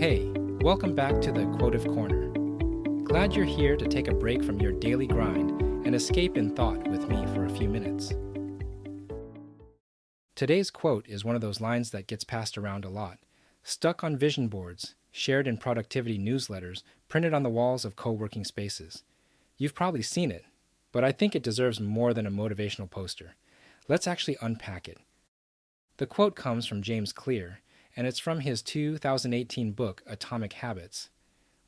Hey, welcome back to the Quotive Corner. Glad you're here to take a break from your daily grind and escape in thought with me for a few minutes. Today's quote is one of those lines that gets passed around a lot, stuck on vision boards, shared in productivity newsletters, printed on the walls of co-working spaces. You've probably seen it, but I think it deserves more than a motivational poster. Let's actually unpack it. The quote comes from James Clear, and it's from his 2018 book, Atomic Habits,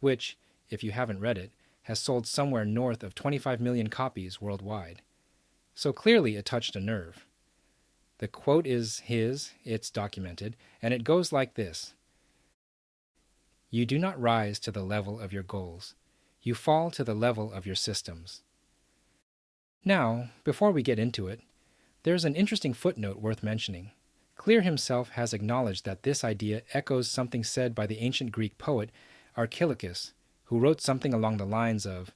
which, if you haven't read it, has sold somewhere north of 25 million copies worldwide. So clearly it touched a nerve. The quote is his, it's documented, and it goes like this. You do not rise to the level of your goals. You fall to the level of your systems. Now, before we get into it, there's an interesting footnote worth mentioning. Clear himself has acknowledged that this idea echoes something said by the ancient Greek poet Archilochus, who wrote something along the lines of,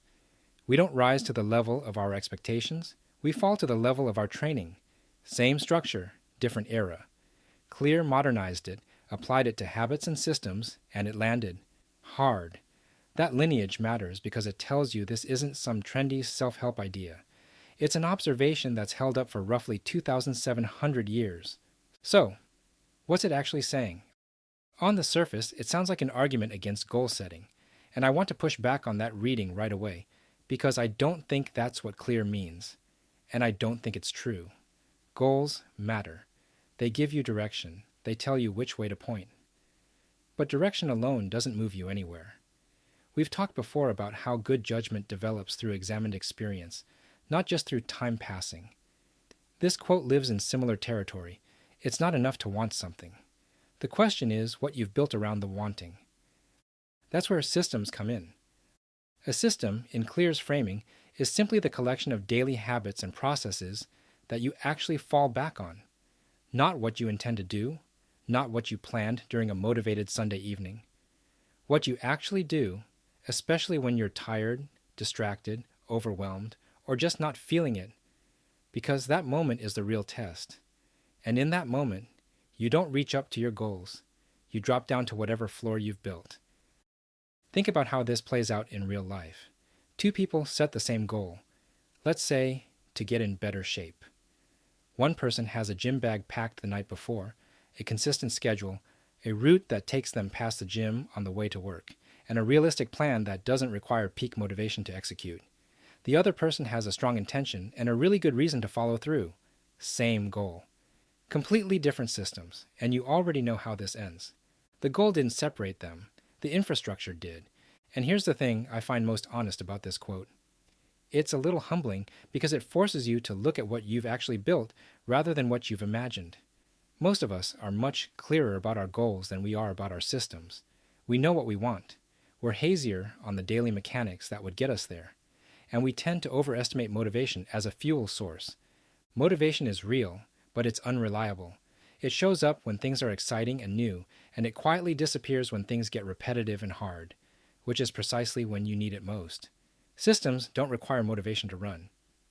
"We don't rise to the level of our expectations, we fall to the level of our training. Same structure, different era." Clear modernized it, applied it to habits and systems, and it landed hard. That lineage matters because it tells you this isn't some trendy self-help idea. It's an observation that's held up for roughly 2,700 years. So, what's it actually saying? On the surface, it sounds like an argument against goal setting, and I want to push back on that reading right away, because I don't think that's what clear means, and I don't think it's true. Goals matter. They give you direction. They tell you which way to point. But direction alone doesn't move you anywhere. We've talked before about how good judgment develops through examined experience, not just through time passing. This quote lives in similar territory. It's not enough to want something. The question is what you've built around the wanting. That's where systems come in. A system, in Clear's framing, is simply the collection of daily habits and processes that you actually fall back on. Not what you intend to do, not what you planned during a motivated Sunday evening. What you actually do, especially when you're tired, distracted, overwhelmed, or just not feeling it, because that moment is the real test. And in that moment, you don't reach up to your goals. You drop down to whatever floor you've built. Think about how this plays out in real life. Two people set the same goal. Let's say, to get in better shape. One person has a gym bag packed the night before, a consistent schedule, a route that takes them past the gym on the way to work, and a realistic plan that doesn't require peak motivation to execute. The other person has a strong intention and a really good reason to follow through. Same goal. Completely different systems, and you already know how this ends. The goal didn't separate them. The infrastructure did. And here's the thing I find most honest about this quote. It's a little humbling because it forces you to look at what you've actually built rather than what you've imagined. Most of us are much clearer about our goals than we are about our systems. We know what we want. We're hazier on the daily mechanics that would get us there. And we tend to overestimate motivation as a fuel source. Motivation is real, but it's unreliable. It shows up when things are exciting and new, and it quietly disappears when things get repetitive and hard, which is precisely when you need it most. Systems don't require motivation to run.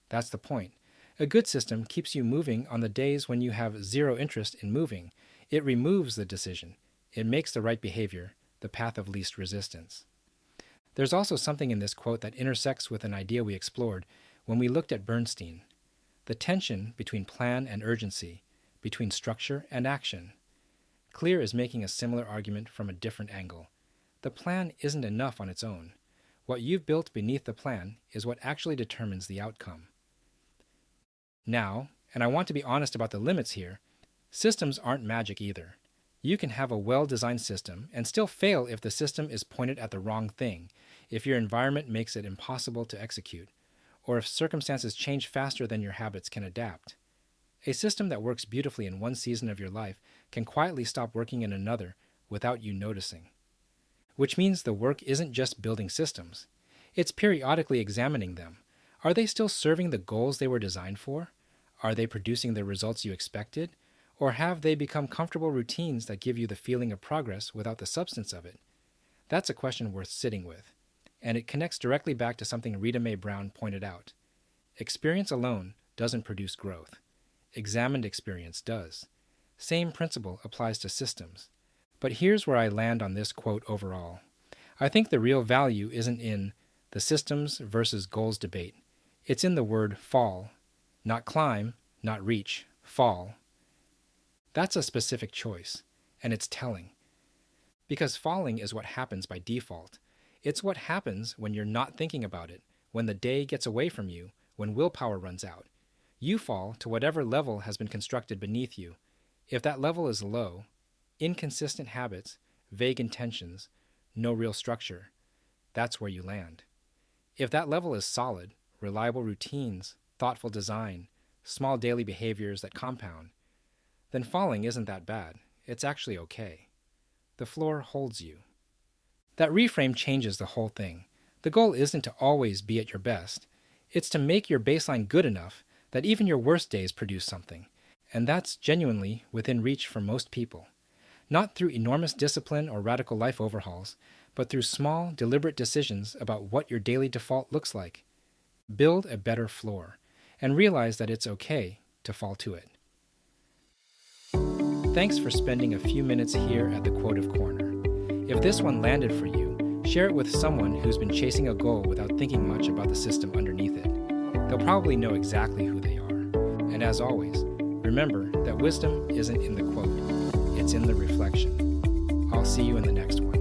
That's the point. A good system keeps you moving on the days when you have zero interest in moving. It removes the decision. It makes the right behavior the path of least resistance. There's also something in this quote that intersects with an idea we explored when we looked at Bernstein. The tension between plan and urgency, between structure and action. Clear is making a similar argument from a different angle. The plan isn't enough on its own. What you've built beneath the plan is what actually determines the outcome. Now, and I want to be honest about the limits here, systems aren't magic either. You can have a well-designed system and still fail if the system is pointed at the wrong thing, if your environment makes it impossible to execute, or if circumstances change faster than your habits can adapt. A system that works beautifully in one season of your life can quietly stop working in another without you noticing. Which means the work isn't just building systems. It's periodically examining them. Are they still serving the goals they were designed for? Are they producing the results you expected? Or have they become comfortable routines that give you the feeling of progress without the substance of it? That's a question worth sitting with. And it connects directly back to something Rita Mae Brown pointed out. Experience alone doesn't produce growth. Examined experience does. Same principle applies to systems. But here's where I land on this quote overall. I think the real value isn't in the systems versus goals debate. It's in the word fall. Not climb, not reach, fall. That's a specific choice, and it's telling. Because falling is what happens by default. It's what happens when you're not thinking about it, when the day gets away from you, when willpower runs out. You fall to whatever level has been constructed beneath you. If that level is low, inconsistent habits, vague intentions, no real structure, that's where you land. If that level is solid, reliable routines, thoughtful design, small daily behaviors that compound, then falling isn't that bad. It's actually okay. The floor holds you. That reframe changes the whole thing. The goal isn't to always be at your best. It's to make your baseline good enough that even your worst days produce something. And that's genuinely within reach for most people. Not through enormous discipline or radical life overhauls, but through small, deliberate decisions about what your daily default looks like. Build a better floor, and realize that it's okay to fall to it. Thanks for spending a few minutes here at the Quotive Corner. If this one landed for you, share it with someone who's been chasing a goal without thinking much about the system underneath it. They'll probably know exactly who they are. And as always, remember that wisdom isn't in the quote, it's in the reflection. I'll see you in the next one.